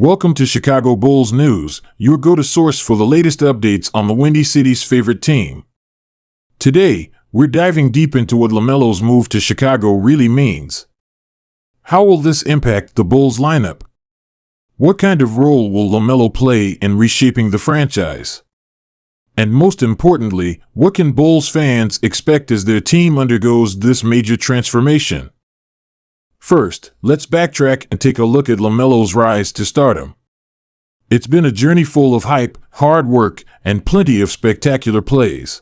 Welcome to Chicago Bulls News, your go-to source for the latest updates on the Windy City's favorite team. Today, we're diving deep into what LaMelo's move to Chicago really means. How will this impact the Bulls lineup? What kind of role will LaMelo play in reshaping the franchise? And most importantly, what can Bulls fans expect as their team undergoes this major transformation? First, let's backtrack and take a look at LaMelo's rise to stardom. It's been a journey full of hype, hard work, and plenty of spectacular plays.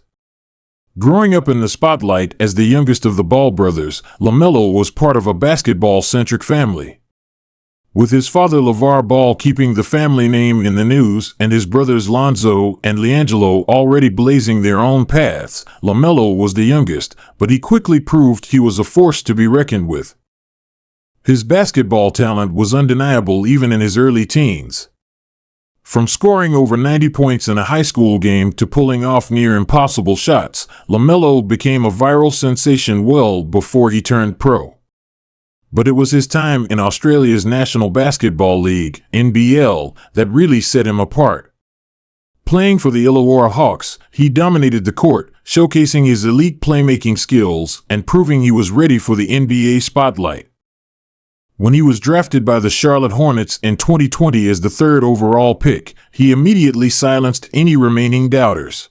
Growing up in the spotlight as the youngest of the Ball brothers, LaMelo was part of a basketball-centric family. With his father LeVar Ball keeping the family name in the news and his brothers Lonzo and LiAngelo already blazing their own paths, LaMelo was the youngest, but he quickly proved he was a force to be reckoned with. His basketball talent was undeniable even in his early teens. From scoring over 90 points in a high school game to pulling off near-impossible shots, LaMelo became a viral sensation well before he turned pro. But it was his time in Australia's National Basketball League, NBL, that really set him apart. Playing for the Illawarra Hawks, he dominated the court, showcasing his elite playmaking skills and proving he was ready for the NBA spotlight. When he was drafted by the Charlotte Hornets in 2020 as the third overall pick, he immediately silenced any remaining doubters.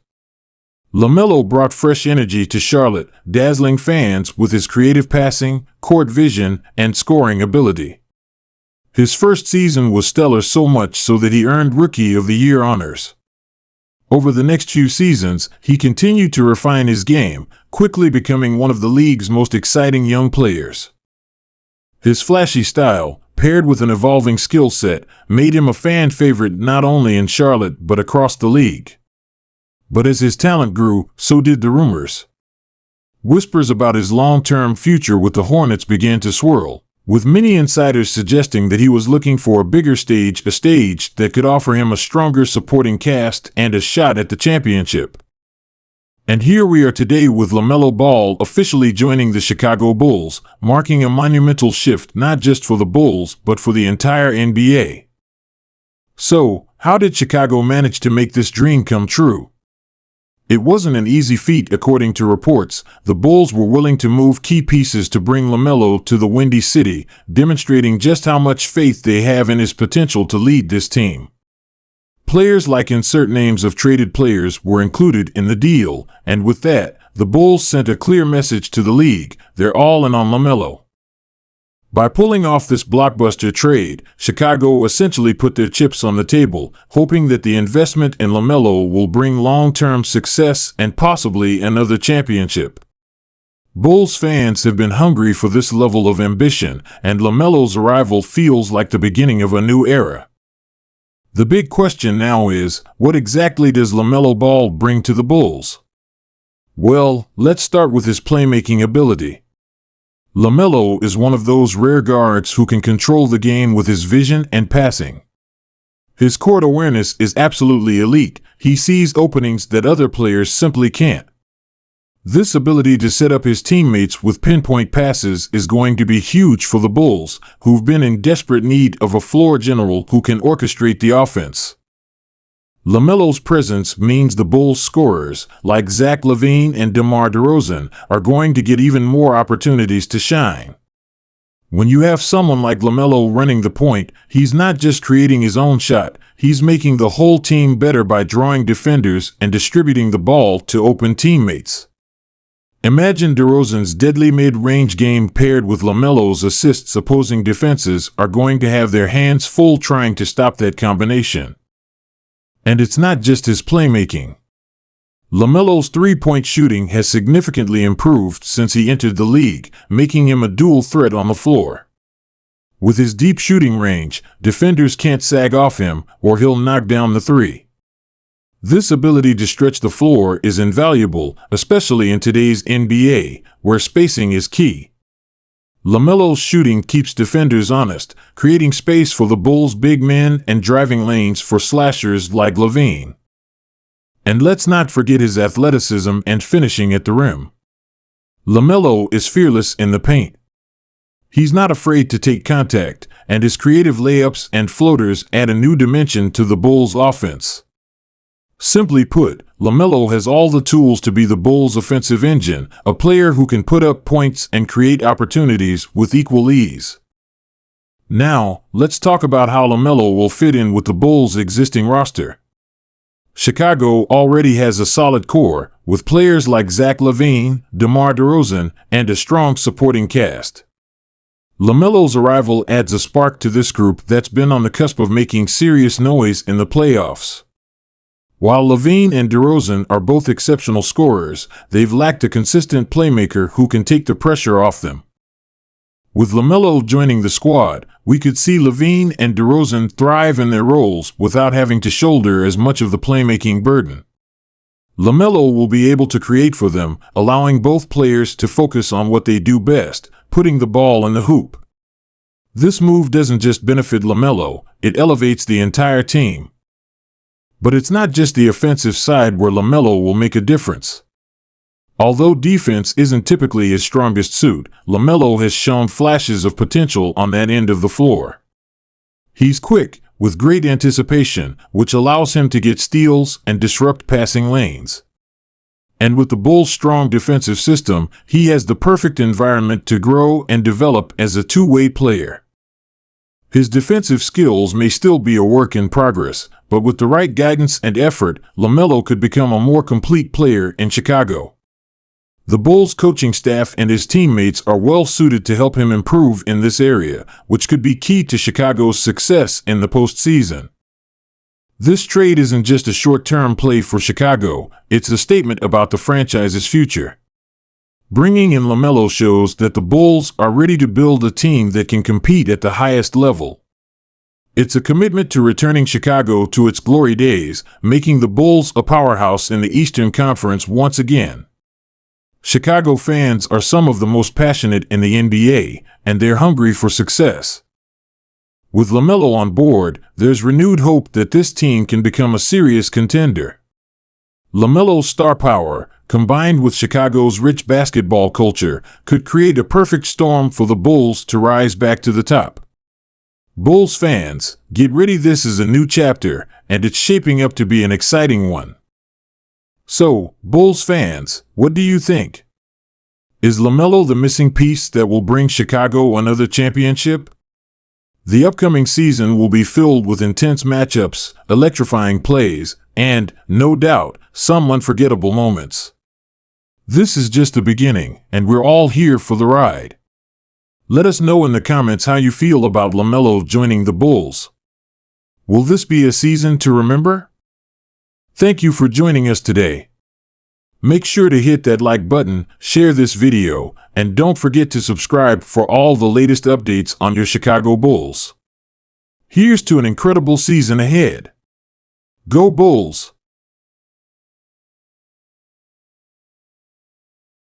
LaMelo brought fresh energy to Charlotte, dazzling fans with his creative passing, court vision, and scoring ability. His first season was stellar, so much so that he earned Rookie of the Year honors. Over the next few seasons, he continued to refine his game, quickly becoming one of the league's most exciting young players. His flashy style, paired with an evolving skill set, made him a fan favorite not only in Charlotte but across the league. But as his talent grew, so did the rumors. Whispers about his long-term future with the Hornets began to swirl, with many insiders suggesting that he was looking for a bigger stage, a stage that could offer him a stronger supporting cast and a shot at the championship. And here we are today with LaMelo Ball officially joining the Chicago Bulls, marking a monumental shift not just for the Bulls but for the entire NBA. So, how did Chicago manage to make this dream come true? It wasn't an easy feat according to reports. The Bulls were willing to move key pieces to bring LaMelo to the Windy City, demonstrating just how much faith they have in his potential to lead this team. Players like insert names of traded players were included in the deal, and with that, the Bulls sent a clear message to the league: they're all in on LaMelo. By pulling off this blockbuster trade, Chicago essentially put their chips on the table, hoping that the investment in LaMelo will bring long-term success and possibly another championship. Bulls fans have been hungry for this level of ambition, and LaMelo's arrival feels like the beginning of a new era. The big question now is, what exactly does LaMelo Ball bring to the Bulls? Well, let's start with his playmaking ability. LaMelo is one of those rare guards who can control the game with his vision and passing. His court awareness is absolutely elite. He sees openings that other players simply can't. This ability to set up his teammates with pinpoint passes is going to be huge for the Bulls, who've been in desperate need of a floor general who can orchestrate the offense. LaMelo's presence means the Bulls' scorers, like Zach LaVine and DeRozan, are going to get even more opportunities to shine. When you have someone like LaMelo running the point, he's not just creating his own shot, he's making the whole team better by drawing defenders and distributing the ball to open teammates. Imagine DeRozan's deadly mid-range game paired with LaMelo's assists. Opposing defenses are going to have their hands full trying to stop that combination. And it's not just his playmaking. LaMelo's three-point shooting has significantly improved since he entered the league, making him a dual threat on the floor. With his deep shooting range, defenders can't sag off him or he'll knock down the three. This ability to stretch the floor is invaluable, especially in today's NBA, where spacing is key. LaMelo's shooting keeps defenders honest, creating space for the Bulls' big men and driving lanes for slashers like LaVine. And let's not forget his athleticism and finishing at the rim. LaMelo is fearless in the paint. He's not afraid to take contact, and his creative layups and floaters add a new dimension to the Bulls' offense. Simply put, LaMelo has all the tools to be the Bulls' offensive engine, a player who can put up points and create opportunities with equal ease. Now, let's talk about how LaMelo will fit in with the Bulls' existing roster. Chicago already has a solid core, with players like LaVine, DeMar DeRozan, and a strong supporting cast. LaMelo's arrival adds a spark to this group that's been on the cusp of making serious noise in the playoffs. While LaVine and DeRozan are both exceptional scorers, they've lacked a consistent playmaker who can take the pressure off them. With LaMelo joining the squad, we could see LaVine and DeRozan thrive in their roles without having to shoulder as much of the playmaking burden. LaMelo will be able to create for them, allowing both players to focus on what they do best, putting the ball in the hoop. This move doesn't just benefit LaMelo, it elevates the entire team. But it's not just the offensive side where LaMelo will make a difference. Although defense isn't typically his strongest suit, LaMelo has shown flashes of potential on that end of the floor. He's quick, with great anticipation, which allows him to get steals and disrupt passing lanes. And with the Bulls' strong defensive system, he has the perfect environment to grow and develop as a two-way player. His defensive skills may still be a work in progress, but with the right guidance and effort, LaMelo could become a more complete player in Chicago. The Bulls' coaching staff and his teammates are well suited to help him improve in this area, which could be key to Chicago's success in the postseason. This trade isn't just a short-term play for Chicago, it's a statement about the franchise's future. Bringing in LaMelo shows that the Bulls are ready to build a team that can compete at the highest level. It's a commitment to returning Chicago to its glory days, making the Bulls a powerhouse in the Eastern Conference once again. Chicago fans are some of the most passionate in the NBA, and they're hungry for success. With LaMelo on board, there's renewed hope that this team can become a serious contender. LaMelo's star power, combined with Chicago's rich basketball culture, could create a perfect storm for the Bulls to rise back to the top. Bulls fans, get ready, this is a new chapter, and it's shaping up to be an exciting one. So, Bulls fans, what do you think? Is LaMelo the missing piece that will bring Chicago another championship? The upcoming season will be filled with intense matchups, electrifying plays, and, no doubt, some unforgettable moments. This is just the beginning, and we're all here for the ride. Let us know in the comments how you feel about LaMelo joining the Bulls. Will this be a season to remember? Thank you for joining us today. Make sure to hit that like button, share this video, and don't forget to subscribe for all the latest updates on your Chicago Bulls. Here's to an incredible season ahead. Go Bulls!